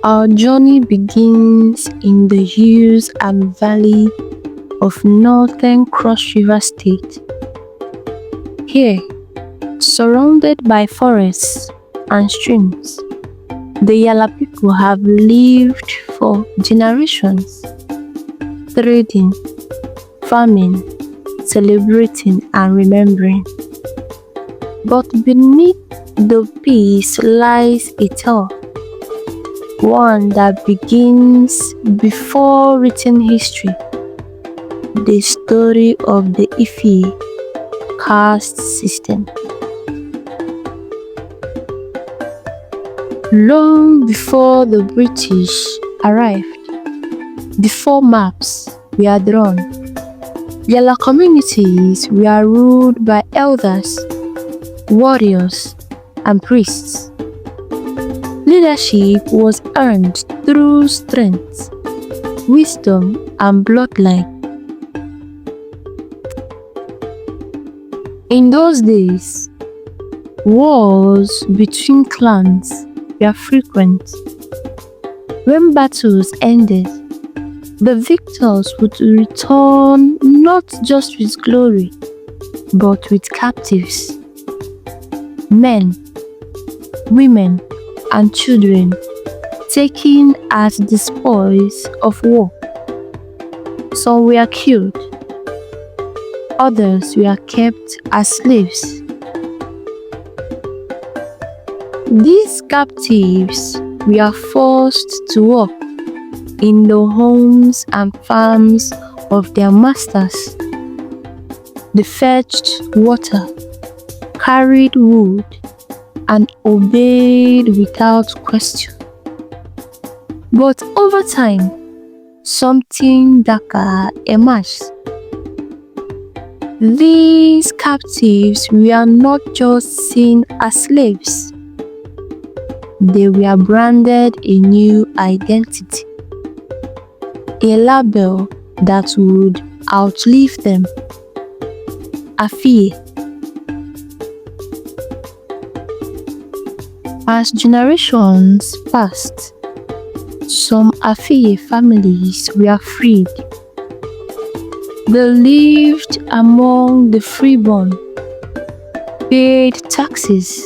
Our journey begins in the hills and valley of northern Cross River State. Here, surrounded by forests and streams, the Yala people have lived for generations, trading, farming, celebrating, and remembering. But beneath the peace lies a tale, one that begins before written history, the story of the Afiye Caste System. Long before the British arrived, before maps were drawn, Yala communities were ruled by elders, warriors, and priests. Leadership was earned through strength, wisdom, and bloodline. In those days, wars between clans were frequent. When battles ended, the victors would return not just with glory, but with captives. Men, women, and children taken as the spoils of war. Some were killed, others were kept as slaves. These captives were forced to work in the homes and farms of their masters. They fetched water, carried wood, and obeyed without question. But over time, something darker emerged. These captives were not just seen as slaves, they were branded a new identity, a label that would outlive them. Afiye. As generations passed, some Afiye families were freed. They lived among the freeborn, paid taxes,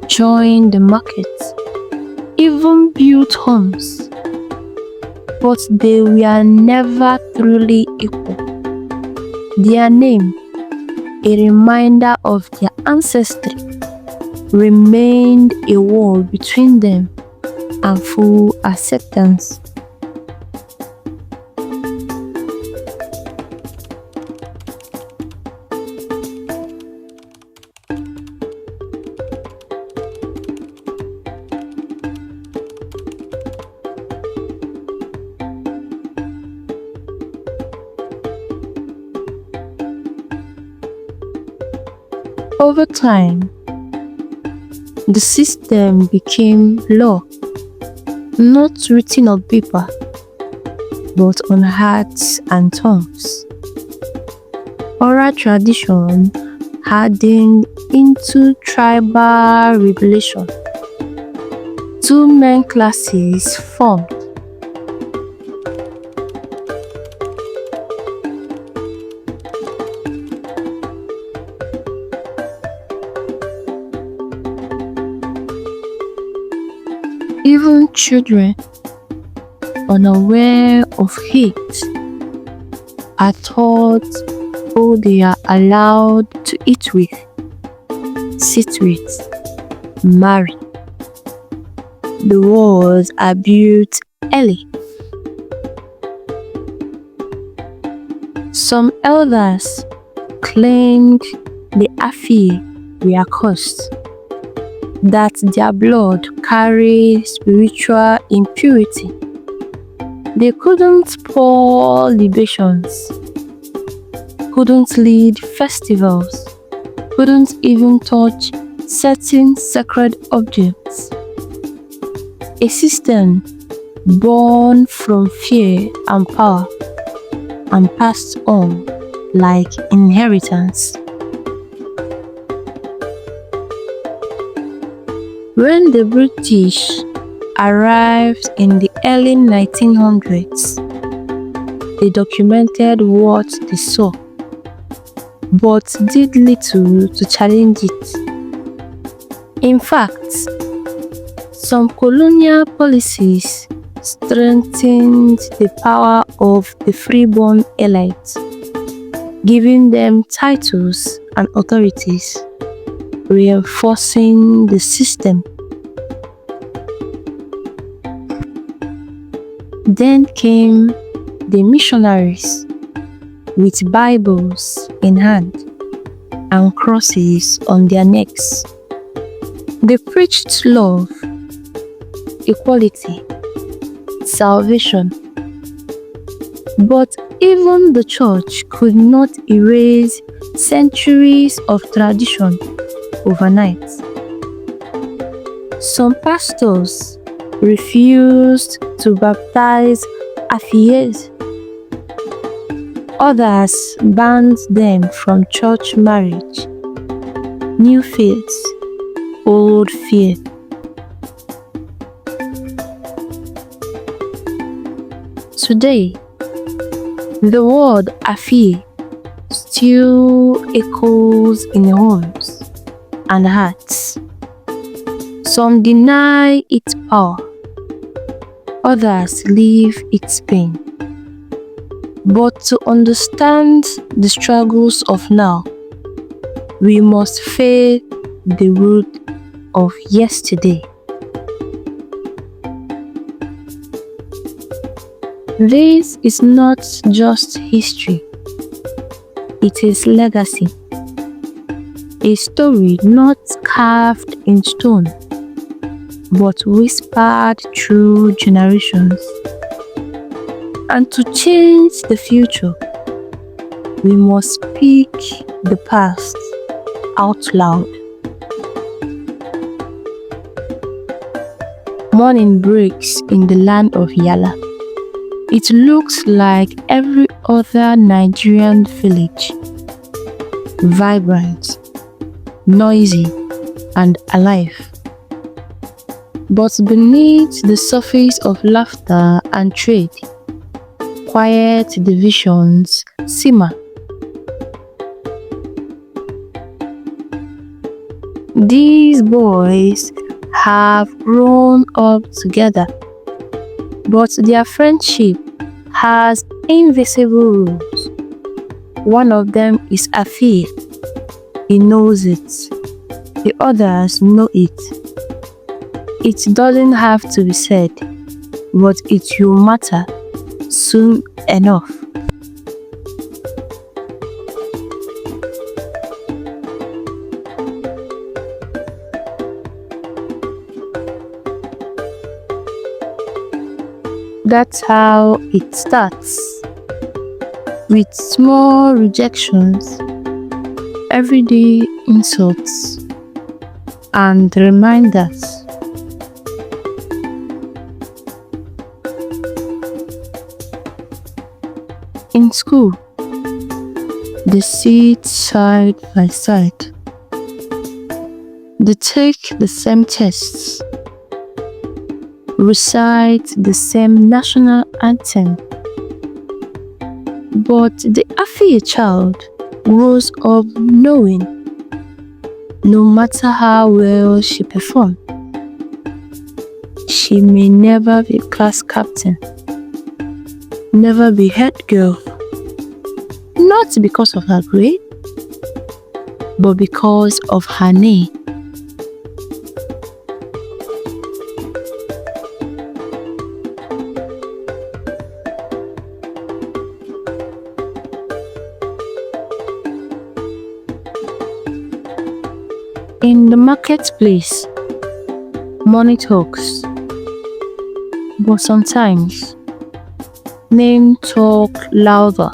joined the market, even built homes. But they were never truly equal. Their name, a reminder of their ancestry, remained a wall between them and full acceptance. Over time, the system became law, not written on paper, but on hearts and tongues. Oral tradition hardened into tribal revelation. Two main classes formed. Even children, unaware of hate, are taught who they are allowed to eat with, sit with, marry. The walls are built early. Some elders claimed the Afiye were cursed, that their blood carried spiritual impurity. They couldn't pour libations, couldn't lead festivals, couldn't even touch certain sacred objects. A system born from fear and power and passed on like inheritance. When the British arrived in the early 1900s. They documented what they saw, but did little to challenge it. In fact, some colonial policies strengthened the power of the freeborn elite, giving them titles and authorities, reinforcing the system. Then came the missionaries with Bibles in hand and crosses on their necks. They preached love, equality, salvation. But even the church could not erase centuries of tradition overnight. Some pastors refused to baptize Afiyes. Others banned them from church marriage. New faiths, old faith. Today, the word Afiye still echoes in homes and hearts. Some deny its power, others leave its pain. But to understand the struggles of now, we must face the root of yesterday. This is not just history, it is legacy. A story not carved in stone, but whispered through generations. And to change the future, we must speak the past out loud. Morning breaks in the land of Yala. It looks like every other Nigerian village, vibrant, noisy, and alive. But beneath the surface of laughter and trade, quiet divisions simmer. These boys have grown up together, but their friendship has invisible rules. One of them is Afiye. He knows it. The others know it. It doesn't have to be said, but it will matter soon enough. That's how it starts, with small rejections, everyday insults, and reminders. In school, they sit side by side. They take the same tests, recite the same national anthem. But the Afiye child grows up knowing, no matter how well she performs, she may never be class captain, never be head girl. Not because of her grade, but because of her name. In the marketplace, money talks, but sometimes name talk louder.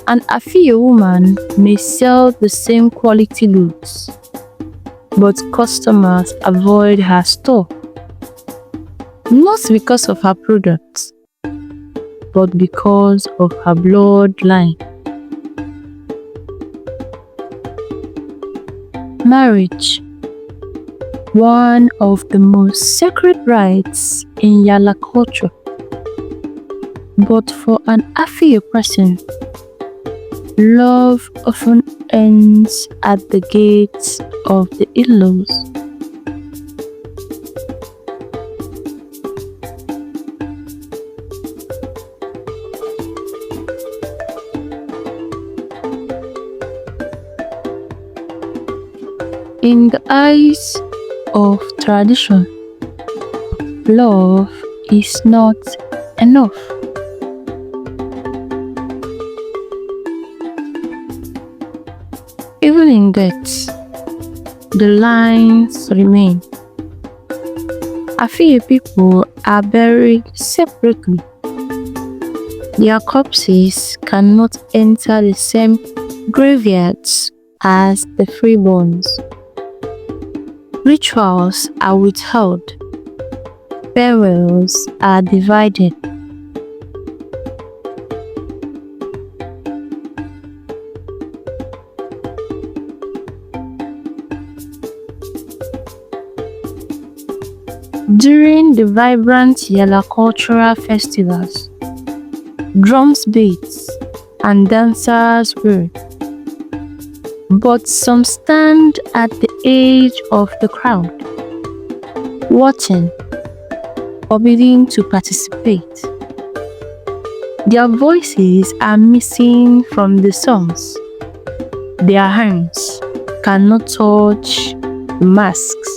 An Afiye woman may sell the same quality goods, but customers avoid her store. Not because of her products, but because of her bloodline. Marriage, one of the most sacred rites in Yala culture. But for an Afiye person, love often ends at the gates of the in-laws. In the eyes of tradition, love is not enough. Even in death, the lines remain. Afiye people are buried separately. Their corpses cannot enter the same graveyards as the freeborns. Rituals are withheld. Farewells are divided. During the vibrant Yala cultural festivals, drums beat and dancers whirl. But some stand at the edge of the crowd, watching, forbidding to participate. Their voices are missing from the songs. Their hands cannot touch the masks.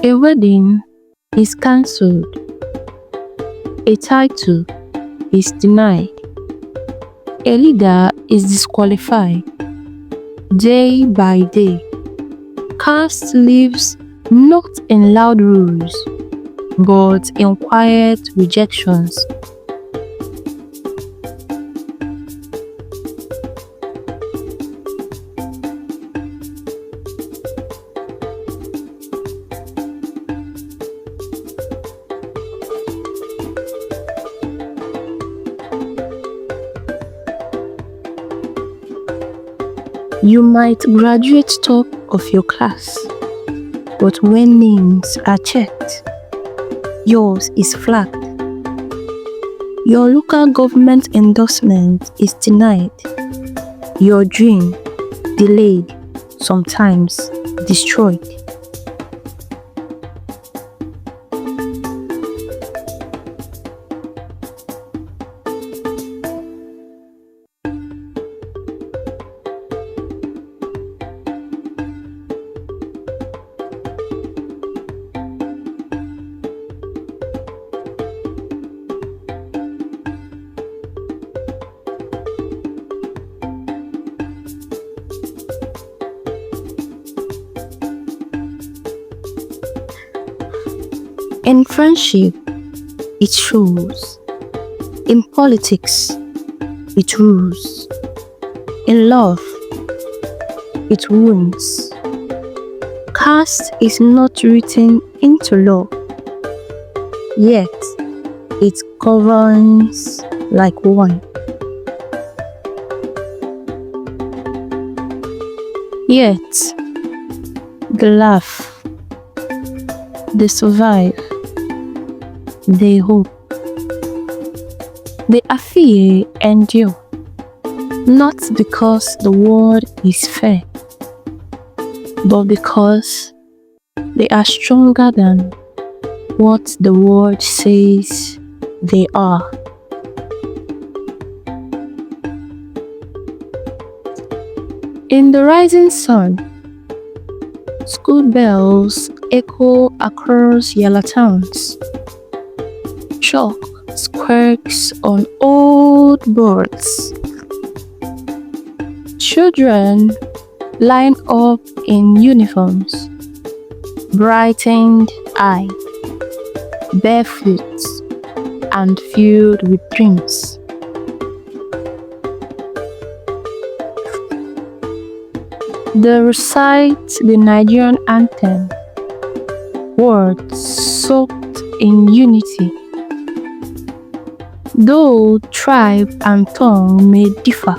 A wedding is cancelled. A title is denied. A leader is disqualified. Day by day, caste lives not in loud roars, but in quiet rejections. You might graduate top of your class, but when names are checked, yours is flagged. Your local government endorsement is denied. Your dream delayed, sometimes destroyed. In friendship, it shows. In politics, it rules. In love, it wounds. Caste is not written into law, yet it governs like wine. Yet, they laugh, they survive, they hope. The Afiye endure, not because the world is fair, but because they are stronger than what the world says they are. In the rising sun, school bells echo across Yala towns. Chalk squirks on old boards. Children line up in uniforms, brightened eyed, barefoot, and filled with dreams. They recite the Nigerian anthem, words soaked in unity. Though tribe and tongue may differ,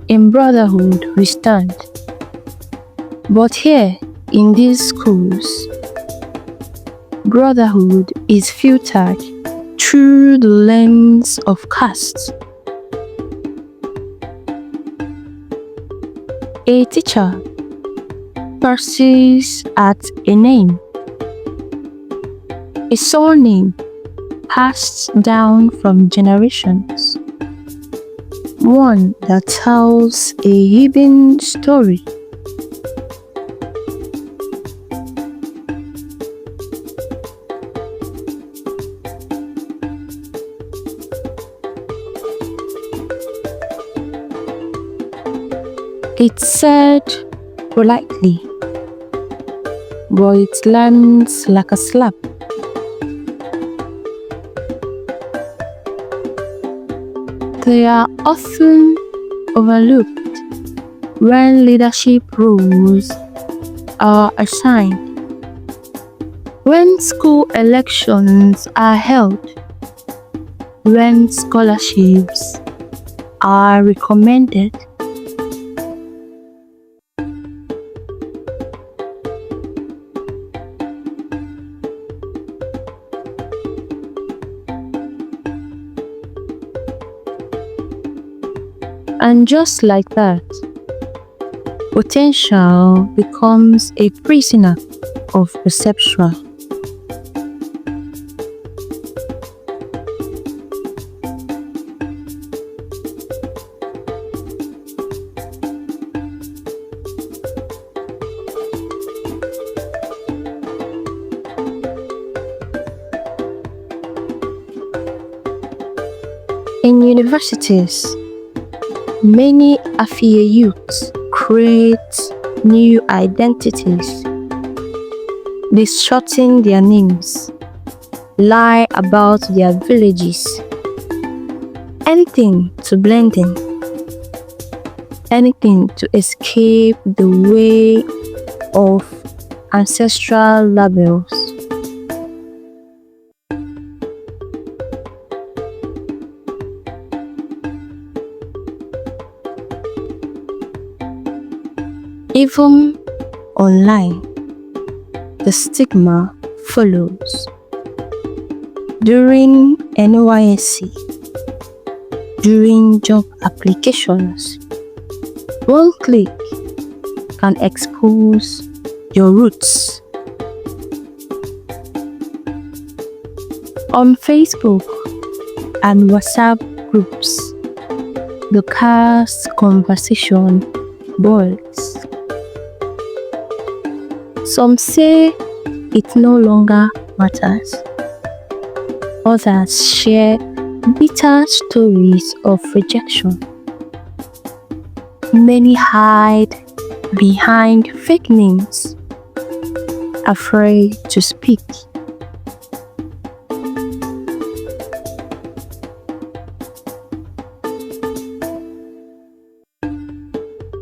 in brotherhood we stand. But here, in these schools, brotherhood is filtered through the lens of caste. A teacher persists at a name, a surname passed down from generations, one that tells a hidden story. It's said politely, but it lands like a slap. They are often overlooked when leadership roles are assigned, when school elections are held, when scholarships are recommended. And just like that, potential becomes a prisoner of perception. In universities, many Afiye youths create new identities. They shorten their names, lie about their villages, anything to blend in, anything to escape the way of ancestral labels. Even online, the stigma follows. During NYSC, during job applications, one click can expose your roots. On Facebook and WhatsApp groups, the caste conversation boils. Some say it no longer matters. Others share bitter stories of rejection. Many hide behind fake names, afraid to speak.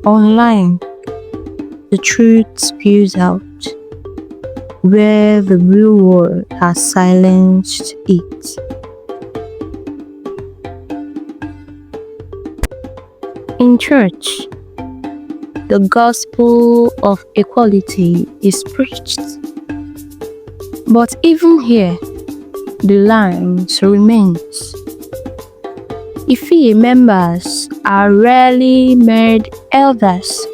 Online, the truth spews out, where the real world has silenced it. In church, the gospel of equality is preached. But even here, the lines remains. Afiye members are rarely made elders.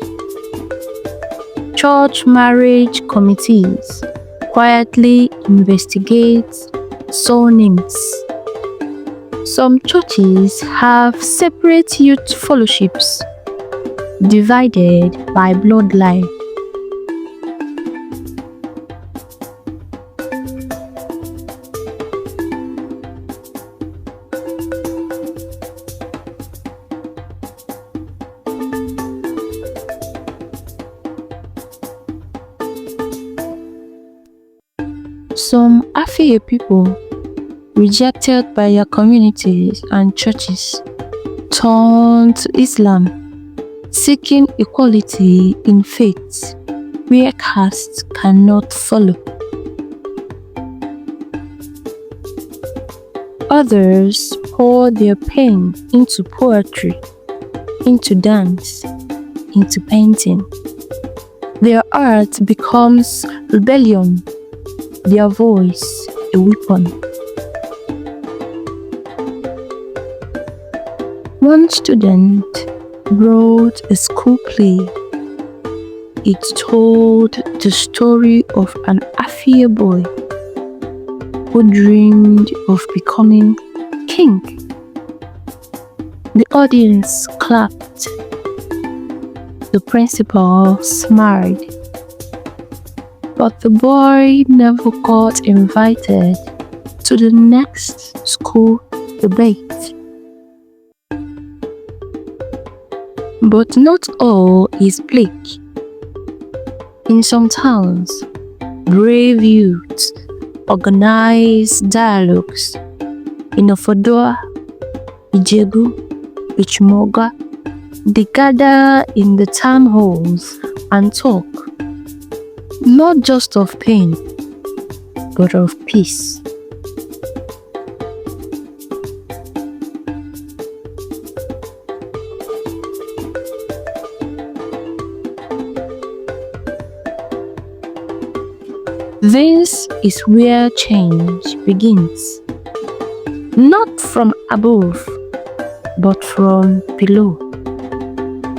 Church marriage committees quietly investigate surnames. Some churches have separate youth fellowships, divided by bloodline. Some Afiye people, rejected by their communities and churches, turn to Islam, seeking equality in faith where caste cannot follow. Others pour their pain into poetry, into dance, into painting. Their art becomes rebellion, their voice a weapon. One student wrote a school play. It told the story of an Afiye boy who dreamed of becoming king. The audience clapped. The principal smiled. But the boy never got invited to the next school debate. But not all is bleak. In some towns, brave youths organize dialogues. In Ofodoa, Ijebu, Ichimoga, they gather in the town halls and talk, not just of pain, but of peace. This is where change begins, not from above, but from below,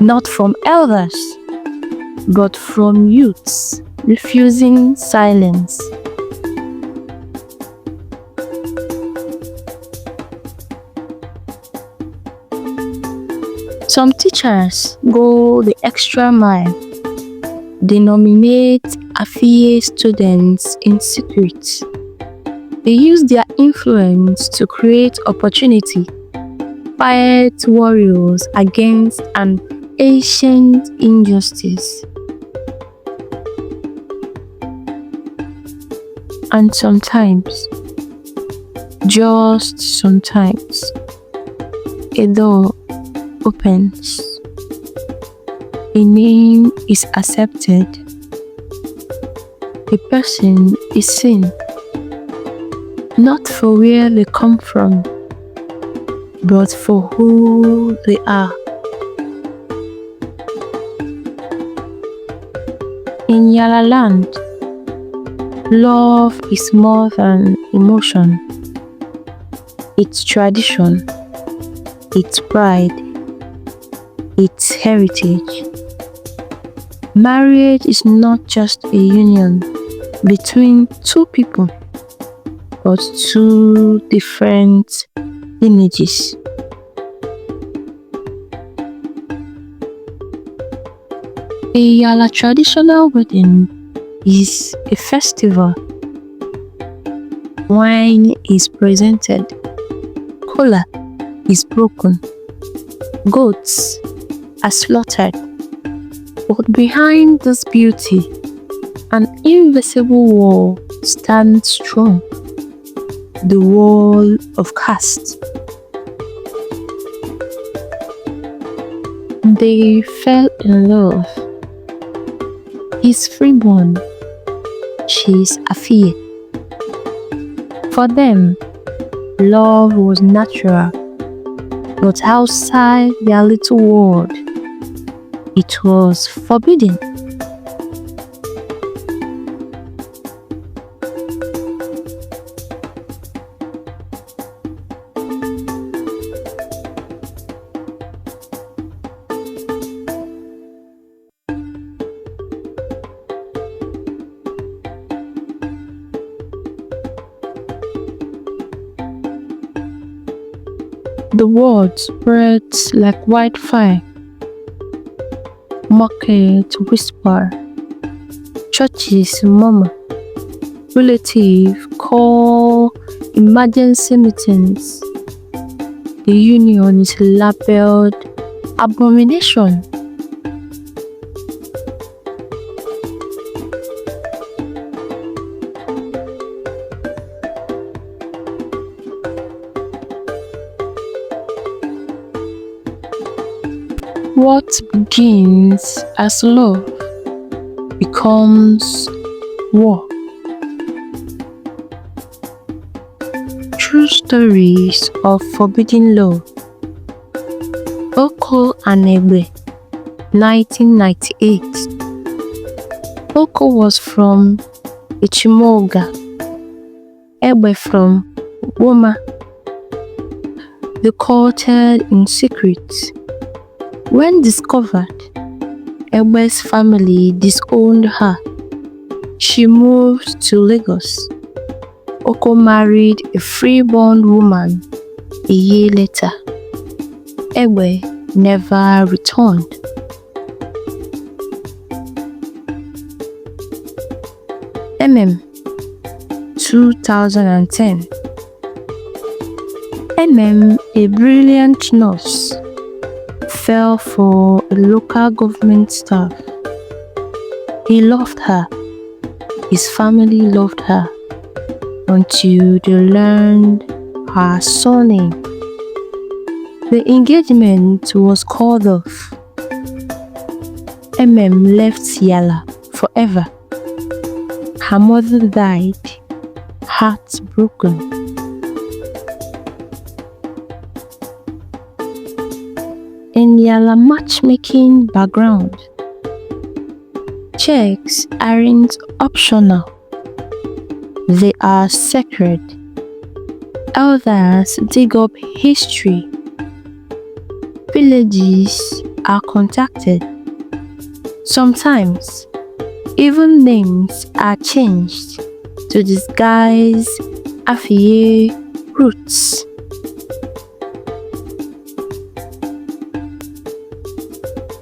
not from elders, but from youths refusing silence. Some teachers go the extra mile. They nominate Afiye students in secret. They use their influence to create opportunity, fight warriors against an ancient injustice. And sometimes, just sometimes, a door opens. A name is accepted. A person is seen, not for where they come from, but for who they are. In Yala land, love is more than emotion. It's tradition, it's pride, it's heritage. Marriage is not just a union between two people, but two different lineages. A Yala traditional wedding is a festival. Wine is presented, kola is broken, goats are slaughtered. But behind this beauty, an invisible wall stands strong, the wall of caste. They fell in love. He's freeborn, she's Afiye. For them, love was natural, but outside their little world, it was forbidden. The word spreads like wildfire. Market whisper, churches murmur, relatives call emergency meetings. The union is labeled abomination. What begins as love becomes war. True stories of forbidden love. Oko and Egbe, 1998. Oko was from Ichimoga, Egbe from Woma. They courted in secret. When discovered, Egbe's family disowned her. She moved to Lagos. Oko married a freeborn woman a year later. Egbe never returned. MM, 2010. A brilliant nurse, fell for a local government staff. He loved her. His family loved her until they learned her surname. The engagement was called off. Left Yala forever. Her mother died, heartbroken. In Yala matchmaking background, checks aren't optional. They are sacred. Elders dig up history. Villages are contacted. Sometimes, even names are changed to disguise Afiye roots.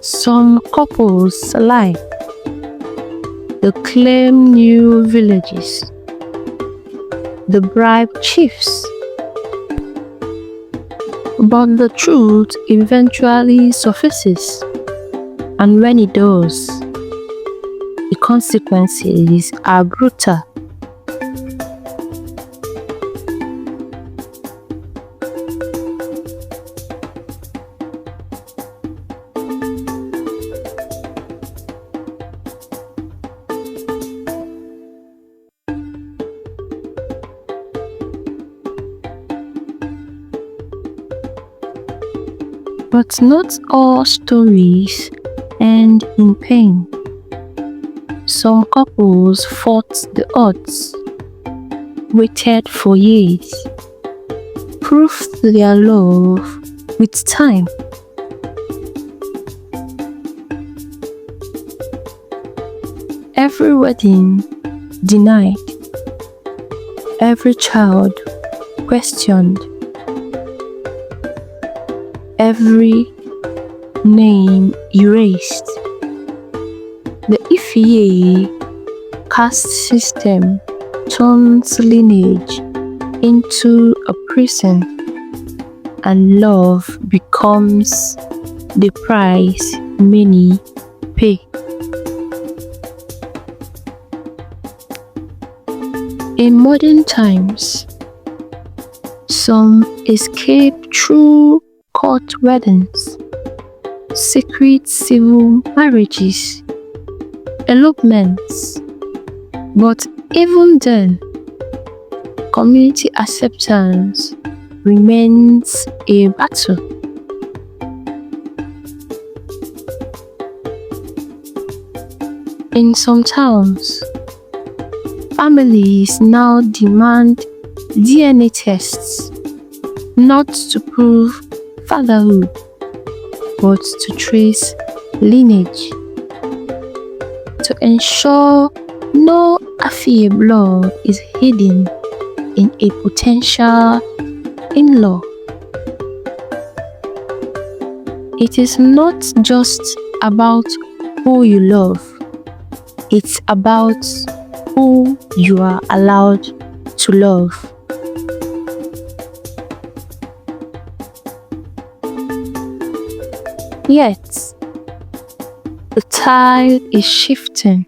Some couples lie. They claim new villages. They bribe chiefs. But the truth eventually surfaces, and when it does, the consequences are brutal. But not all stories end in pain. Some couples fought the odds, waited for years, proved their love with time. Every wedding denied, every child questioned, every name erased. The Afiye Caste System turns lineage into a prison, and love becomes the price many pay. In modern times, some escape through court weddings, secret civil marriages, elopements. But even then, community acceptance remains a battle. In some towns, families now demand DNA tests, not to prove fatherhood, but to trace lineage, to ensure no Afiye blood is hidden in a potential in-law. It is not just about who you love, it's about who you are allowed to love. Yet, the tide is shifting.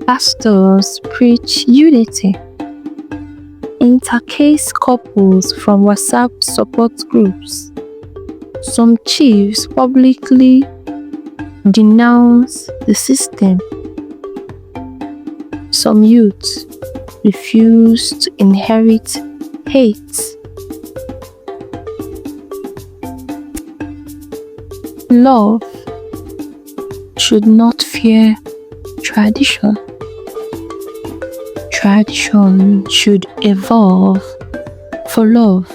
Pastors preach unity. Intercaste couples from WhatsApp support groups Some chiefs publicly denounce the system. Some youths refuse to inherit hate. Love should not fear tradition. Tradition should evolve for love.